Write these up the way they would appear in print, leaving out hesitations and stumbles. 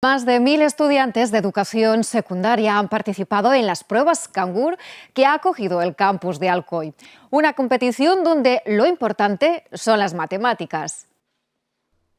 Más de 1000 estudiantes de educación secundaria han participado en las pruebas Cangur que ha acogido el campus de Alcoy. Una competición donde lo importante son las matemáticas.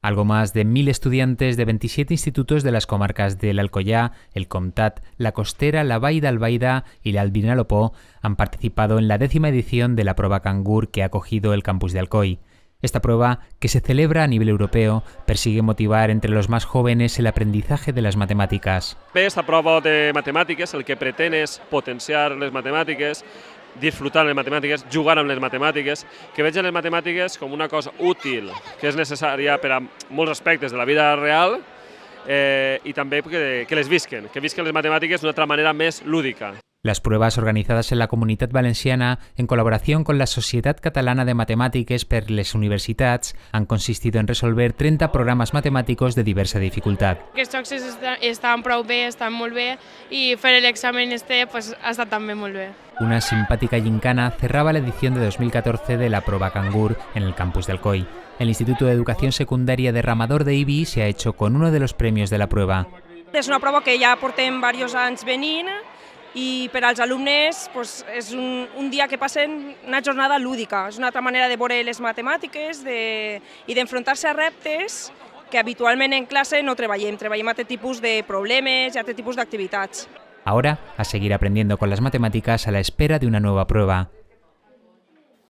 Algo más de 1000 estudiantes de 27 institutos de las comarcas del Alcoyà, el Comtat, la Costera, la Vall d'Albaida y la Alt Vinalopó han participado en la 10ª edición de la prueba Cangur que ha acogido el campus de Alcoy. Esta prueba, que se celebra a nivel europeo, persigue motivar entre los más jóvenes el aprendizaje de las matemáticas. Esta prova de matemàtiques el que pretén és potenciar les matemàtiques, disfrutar les matemàtiques, jugar amb les matemàtiques, que vegin les matemàtiques com una cosa útil, que és necessària per a molts aspectes de la vida real i també que les visquen, que visquen les matemàtiques d'una altra manera més lúdica. Las pruebas organizadas en la Comunitat Valenciana, en colaboración con la Societat Catalana de Matemàtiques per les Universitats, han consistido en resolver 30 programas matemáticos de diversa dificultat. Aquests jocs estan prou bé, estan molt bé, i fer l'examen pues, ha estat també molt bé. Una simpática gincana cerraba la edición de 2014 de la prueba Cangur en el campus de Alcoy. El Instituto de Educación Secundaria Derramador de Ibi se ha hecho con uno de los premios de la prueba. És una prova que ja portem diversos anys venint, i per als alumnes és un dia que passen una jornada lúdica, és una altra manera de veure les matemàtiques i d'enfrontar-se a reptes que habitualment en classe no treballem altre tipus de problemes i altre tipus d'activitats. Ahora, a seguir aprendiendo con las matemáticas a la espera de una nueva prueba.